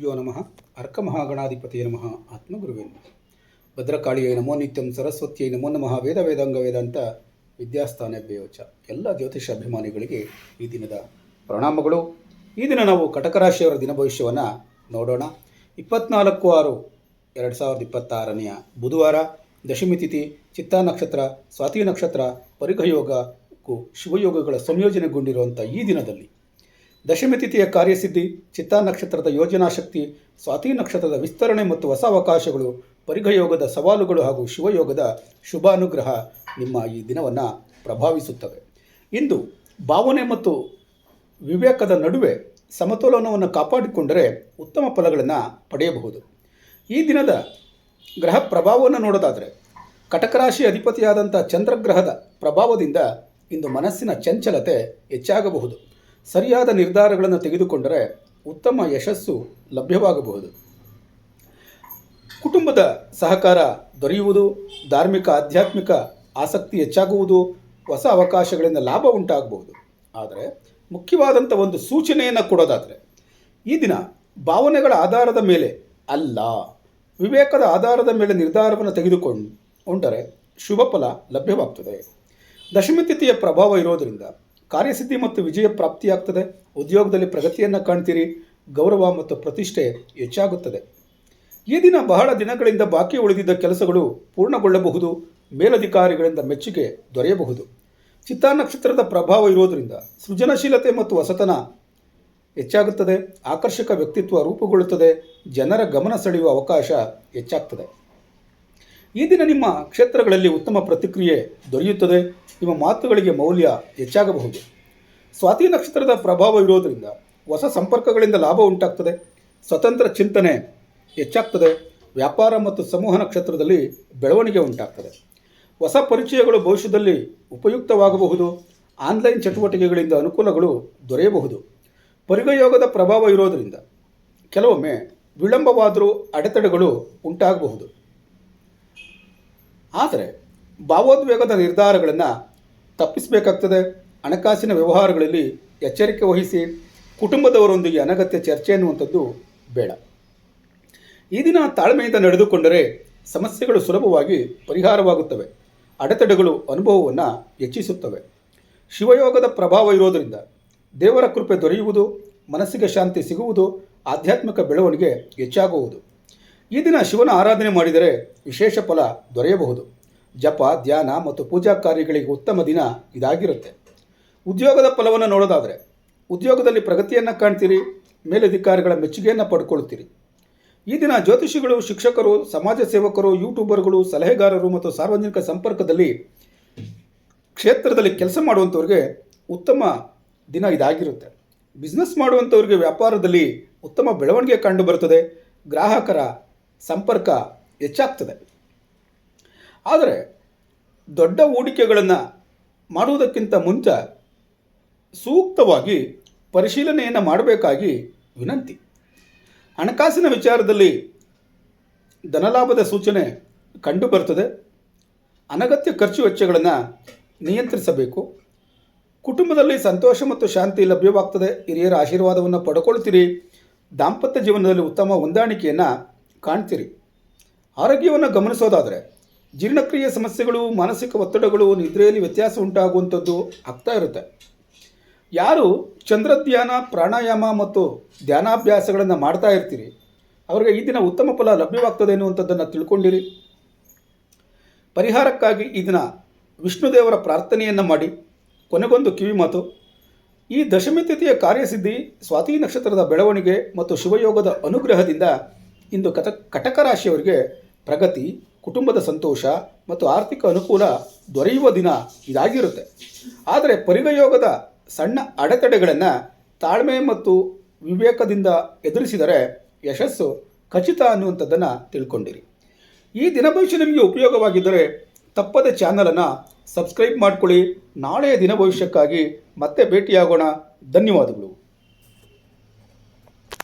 ಗುರುಭ್ಯೋ ನಮಃ. ಅರ್ಕಮಹಾಗಣಾಧಿಪತಿಯೇ ನಮಃ. ಆತ್ಮಗುರುವೇ ನಮಃ. ಭದ್ರಕಾಳಿಯೇ ನಮೋ ನಿತ್ಯಂ. ಸರಸ್ವತಿಯೇ ನಮೋ ನಮಃ. ವೇದ ವೇದಾಂಗ ವೇದಾಂತ ವಿದ್ಯಾಸ್ಥಾನಭ್ಯೋಚ. ಎಲ್ಲ ಜ್ಯೋತಿಷ ಅಭಿಮಾನಿಗಳಿಗೆ ಈ ದಿನದ ಪ್ರಣಾಮಗಳು. ಈ ದಿನ ನಾವು ಕಟಕ ರಾಶಿಯವರ ದಿನ ಭವಿಷ್ಯವನ್ನು ನೋಡೋಣ. 24/6/2026 ಬುಧವಾರ, ದಶಮಿ ತಿಥಿ, ಚಿತ್ತಾ ನಕ್ಷತ್ರ, ಸ್ವಾತಿ ನಕ್ಷತ್ರ, ಪರಿಘಯೋಗಕ್ಕೂ ಶಿವಯೋಗಗಳ ಸಂಯೋಜನೆಗೊಂಡಿರುವಂಥ ಈ ದಿನದಲ್ಲಿ ದಶಮಿ ತಿಥಿಯ ಕಾರ್ಯಸಿದ್ಧಿ, ಚಿತ್ತಾ ನಕ್ಷತ್ರದ ಯೋಜನಾಶಕ್ತಿ, ಸ್ವಾತಿ ನಕ್ಷತ್ರದ ವಿಸ್ತರಣೆ ಮತ್ತು ಹೊಸ ಅವಕಾಶಗಳು, ಪರಿಘಯೋಗದ ಸವಾಲುಗಳು ಹಾಗೂ ಶಿವಯೋಗದ ಶುಭಾನುಗ್ರಹ ನಿಮ್ಮ ಈ ದಿನವನ್ನು ಪ್ರಭಾವಿಸುತ್ತವೆ. ಇಂದು ಭಾವನೆ ಮತ್ತು ವಿವೇಕದ ನಡುವೆ ಸಮತೋಲನವನ್ನು ಕಾಪಾಡಿಕೊಂಡರೆ ಉತ್ತಮ ಫಲಗಳನ್ನು ಪಡೆಯಬಹುದು. ಈ ದಿನದ ಗ್ರಹ ಪ್ರಭಾವವನ್ನು ನೋಡೋದಾದರೆ, ಕಟಕ ರಾಶಿ ಅಧಿಪತಿಯಾದಂಥ ಚಂದ್ರಗ್ರಹದ ಪ್ರಭಾವದಿಂದ ಇಂದು ಮನಸ್ಸಿನ ಚಂಚಲತೆ ಹೆಚ್ಚಾಗಬಹುದು. ಸರಿಯಾದ ನಿರ್ಧಾರಗಳನ್ನು ತೆಗೆದುಕೊಂಡರೆ ಉತ್ತಮ ಯಶಸ್ಸು ಲಭ್ಯವಾಗಬಹುದು. ಕುಟುಂಬದ ಸಹಕಾರ ದೊರೆಯುವುದು, ಧಾರ್ಮಿಕ ಆಧ್ಯಾತ್ಮಿಕ ಆಸಕ್ತಿ ಹೆಚ್ಚಾಗುವುದು, ಹೊಸ ಅವಕಾಶಗಳಿಂದ ಲಾಭ ಉಂಟಾಗಬಹುದು. ಆದರೆ ಮುಖ್ಯವಾದಂಥ ಒಂದು ಸೂಚನೆಯನ್ನು ಕೊಡೋದಾದರೆ, ಈ ದಿನ ಭಾವನೆಗಳ ಆಧಾರದ ಮೇಲೆ ಅಲ್ಲ, ವಿವೇಕದ ಆಧಾರದ ಮೇಲೆ ನಿರ್ಧಾರವನ್ನು ತೆಗೆದುಕೊಂಡರೆ ಶುಭ ಫಲ ಲಭ್ಯವಾಗ್ತದೆ. ದಶಮಿ ತಿಥಿಯ ಪ್ರಭಾವ ಇರೋದರಿಂದ ಕಾರ್ಯಸಿದ್ಧಿ ಮತ್ತು ವಿಜಯ ಪ್ರಾಪ್ತಿಯಾಗ್ತದೆ. ಉದ್ಯೋಗದಲ್ಲಿ ಪ್ರಗತಿಯನ್ನು ಕಾಣ್ತೀರಿ. ಗೌರವ ಮತ್ತು ಪ್ರತಿಷ್ಠೆ ಹೆಚ್ಚಾಗುತ್ತದೆ. ಈ ದಿನ ಬಹಳ ದಿನಗಳಿಂದ ಬಾಕಿ ಉಳಿದಿದ್ದ ಕೆಲಸಗಳು ಪೂರ್ಣಗೊಳ್ಳಬಹುದು. ಮೇಲಧಿಕಾರಿಗಳಿಂದ ಮೆಚ್ಚುಗೆ ದೊರೆಯಬಹುದು. ಚಿತ್ತಾ ನಕ್ಷತ್ರದ ಪ್ರಭಾವ ಇರೋದರಿಂದ ಸೃಜನಶೀಲತೆ ಮತ್ತು ಹೊಸತನ ಹೆಚ್ಚಾಗುತ್ತದೆ. ಆಕರ್ಷಕ ವ್ಯಕ್ತಿತ್ವ ರೂಪುಗೊಳ್ಳುತ್ತದೆ. ಜನರ ಗಮನ ಸೆಳೆಯುವ ಅವಕಾಶ ಹೆಚ್ಚಾಗ್ತದೆ. ಈ ದಿನ ನಿಮ್ಮ ಕ್ಷೇತ್ರಗಳಲ್ಲಿ ಉತ್ತಮ ಪ್ರತಿಕ್ರಿಯೆ ದೊರೆಯುತ್ತದೆ. ನಿಮ್ಮ ಮಾತುಗಳಿಗೆ ಮೌಲ್ಯ ಹೆಚ್ಚಾಗಬಹುದು. ಸ್ವಾತಿ ನಕ್ಷತ್ರದ ಪ್ರಭಾವ ಇರೋದರಿಂದ ಹೊಸ ಸಂಪರ್ಕಗಳಿಂದ ಲಾಭ ಉಂಟಾಗ್ತದೆ. ಸ್ವತಂತ್ರ ಚಿಂತನೆ ಹೆಚ್ಚಾಗ್ತದೆ. ವ್ಯಾಪಾರ ಮತ್ತು ಸಮೂಹ ನಕ್ಷತ್ರದಲ್ಲಿ ಬೆಳವಣಿಗೆ ಉಂಟಾಗ್ತದೆ. ಹೊಸ ಪರಿಚಯಗಳು ಭವಿಷ್ಯದಲ್ಲಿ ಉಪಯುಕ್ತವಾಗಬಹುದು. ಆನ್ಲೈನ್ ಚಟುವಟಿಕೆಗಳಿಂದ ಅನುಕೂಲಗಳು ದೊರೆಯಬಹುದು. ಪರಿಘಯೋಗದ ಪ್ರಭಾವ ಇರೋದರಿಂದ ಕೆಲವೊಮ್ಮೆ ವಿಳಂಬವಾದರೂ ಅಡೆತಡೆಗಳು ಉಂಟಾಗಬಹುದು. ಆದರೆ ಭಾವೋದ್ವೇಗದ ನಿರ್ಧಾರಗಳನ್ನು ತಪ್ಪಿಸಬೇಕಾಗ್ತದೆ. ಹಣಕಾಸಿನ ವ್ಯವಹಾರಗಳಲ್ಲಿ ಎಚ್ಚರಿಕೆ ವಹಿಸಿ. ಕುಟುಂಬದವರೊಂದಿಗೆ ಅನಗತ್ಯ ಚರ್ಚೆ ಅನ್ನುವಂಥದ್ದು ಬೇಡ. ಈ ದಿನ ತಾಳ್ಮೆಯಿಂದ ನಡೆದುಕೊಂಡರೆ ಸಮಸ್ಯೆಗಳು ಸುಲಭವಾಗಿ ಪರಿಹಾರವಾಗುತ್ತವೆ. ಅಡೆತಡೆಗಳು ಅನುಭವವನ್ನು ಹೆಚ್ಚಿಸುತ್ತವೆ. ಶಿವಯೋಗದ ಪ್ರಭಾವ ಇರೋದರಿಂದ ದೇವರ ಕೃಪೆ ದೊರೆಯುವುದು, ಮನಸ್ಸಿಗೆ ಶಾಂತಿ ಸಿಗುವುದು, ಆಧ್ಯಾತ್ಮಿಕ ಬೆಳವಣಿಗೆ ಹೆಚ್ಚಾಗುವುದು. ಈ ದಿನ ಶಿವನ ಆರಾಧನೆ ಮಾಡಿದರೆ ವಿಶೇಷ ಫಲ ದೊರೆಯಬಹುದು. ಜಪ, ಧ್ಯಾನ ಮತ್ತು ಪೂಜಾ ಕಾರ್ಯಗಳಿಗೆ ಉತ್ತಮ ದಿನ ಇದಾಗಿರುತ್ತೆ. ಉದ್ಯೋಗದ ಫಲವನ್ನು ನೋಡೋದಾದರೆ, ಉದ್ಯೋಗದಲ್ಲಿ ಪ್ರಗತಿಯನ್ನು ಕಾಣ್ತೀರಿ. ಮೇಲಧಿಕಾರಿಗಳ ಮೆಚ್ಚುಗೆಯನ್ನು ಪಡ್ಕೊಳ್ತೀರಿ. ಈ ದಿನ ಜ್ಯೋತಿಷಿಗಳು, ಶಿಕ್ಷಕರು, ಸಮಾಜ ಸೇವಕರು, ಯೂಟ್ಯೂಬರ್ಗಳು, ಸಲಹೆಗಾರರು ಮತ್ತು ಸಾರ್ವಜನಿಕ ಸಂಪರ್ಕದಲ್ಲಿ ಕ್ಷೇತ್ರದಲ್ಲಿ ಕೆಲಸ ಮಾಡುವಂಥವ್ರಿಗೆ ಉತ್ತಮ ದಿನ ಇದಾಗಿರುತ್ತೆ. ಬಿಸ್ನೆಸ್ ಮಾಡುವಂಥವ್ರಿಗೆ ವ್ಯಾಪಾರದಲ್ಲಿ ಉತ್ತಮ ಬೆಳವಣಿಗೆ ಕಂಡು ಬರುತ್ತದೆ. ಗ್ರಾಹಕರ ಸಂಪರ್ಕ ಹೆಚ್ಚಾಗ್ತದೆ. ಆದರೆ ದೊಡ್ಡ ಹೂಡಿಕೆಗಳನ್ನು ಮಾಡುವುದಕ್ಕಿಂತ ಮುಂಚೆ ಸೂಕ್ತವಾಗಿ ಪರಿಶೀಲನೆಯನ್ನು ಮಾಡಬೇಕಾಗಿ ವಿನಂತಿ. ಹಣಕಾಸಿನ ವಿಚಾರದಲ್ಲಿ ಧನಲಾಭದ ಸೂಚನೆ ಕಂಡು ಬರ್ತದೆ. ಅನಗತ್ಯ ಖರ್ಚು ವೆಚ್ಚಗಳನ್ನು ನಿಯಂತ್ರಿಸಬೇಕು. ಕುಟುಂಬದಲ್ಲಿ ಸಂತೋಷ ಮತ್ತು ಶಾಂತಿ ಲಭ್ಯವಾಗ್ತದೆ. ಹಿರಿಯರ ಆಶೀರ್ವಾದವನ್ನು ಪಡ್ಕೊಳ್ತೀರಿ. ದಾಂಪತ್ಯ ಜೀವನದಲ್ಲಿ ಉತ್ತಮ ಹೊಂದಾಣಿಕೆಯನ್ನು ಕಾಣ್ತೀರಿ. ಆರೋಗ್ಯವನ್ನು ಗಮನಿಸೋದಾದರೆ, ಜೀರ್ಣಕ್ರಿಯೆ ಸಮಸ್ಯೆಗಳು, ಮಾನಸಿಕ ಒತ್ತಡಗಳು, ನಿದ್ರೆಯಲ್ಲಿ ವ್ಯತ್ಯಾಸ ಉಂಟಾಗುವಂಥದ್ದು ಆಗ್ತಾ ಇರುತ್ತೆ. ಯಾರು ಚಂದ್ರಧ್ಯಾನ, ಪ್ರಾಣಾಯಾಮ ಮತ್ತು ಧ್ಯಾನಾಭ್ಯಾಸಗಳನ್ನು ಮಾಡ್ತಾ ಇರ್ತೀರಿ ಅವರಿಗೆ ಈ ದಿನ ಉತ್ತಮ ಫಲ ಲಭ್ಯವಾಗ್ತದೆ ಎನ್ನುವಂಥದ್ದನ್ನು ತಿಳ್ಕೊಂಡಿರಿ. ಪರಿಹಾರಕ್ಕಾಗಿ ಈ ದಿನ ವಿಷ್ಣುದೇವರ ಪ್ರಾರ್ಥನೆಯನ್ನು ಮಾಡಿ. ಕೊನೆಗೊಂದು ಕಿವಿ ಮಾತು. ಈ ದಶಮಿ ತಿಥಿಯ ಕಾರ್ಯಸಿದ್ಧಿ, ಸ್ವಾತಿ ನಕ್ಷತ್ರದ ಬೆಳವಣಿಗೆ ಮತ್ತು ಶಿವಯೋಗದ ಅನುಗ್ರಹದಿಂದ ಇಂದು ಕಟಕ ರಾಶಿಯವರಿಗೆ ಪ್ರಗತಿ, ಕುಟುಂಬದ ಸಂತೋಷ ಮತ್ತು ಆರ್ಥಿಕ ಅನುಕೂಲ ದೊರೆಯುವ ದಿನ ಇದಾಗಿರುತ್ತೆ. ಆದರೆ ಪರಿಘಯೋಗದ ಸಣ್ಣ ಅಡೆತಡೆಗಳನ್ನು ತಾಳ್ಮೆ ಮತ್ತು ವಿವೇಕದಿಂದ ಎದುರಿಸಿದರೆ ಯಶಸ್ಸು ಖಚಿತ ಅನ್ನುವಂಥದ್ದನ್ನು ತಿಳ್ಕೊಂಡಿರಿ. ಈ ದಿನ ಭವಿಷ್ಯ ನಿಮಗೆ ಉಪಯೋಗವಾಗಿದ್ದರೆ ತಪ್ಪದೆ ಚಾನಲನ್ನು ಸಬ್ಸ್ಕ್ರೈಬ್ ಮಾಡಿಕೊಳ್ಳಿ. ನಾಳೆಯ ದಿನ ಭವಿಷ್ಯಕ್ಕಾಗಿ ಮತ್ತೆ ಭೇಟಿಯಾಗೋಣ. ಧನ್ಯವಾದಗಳು.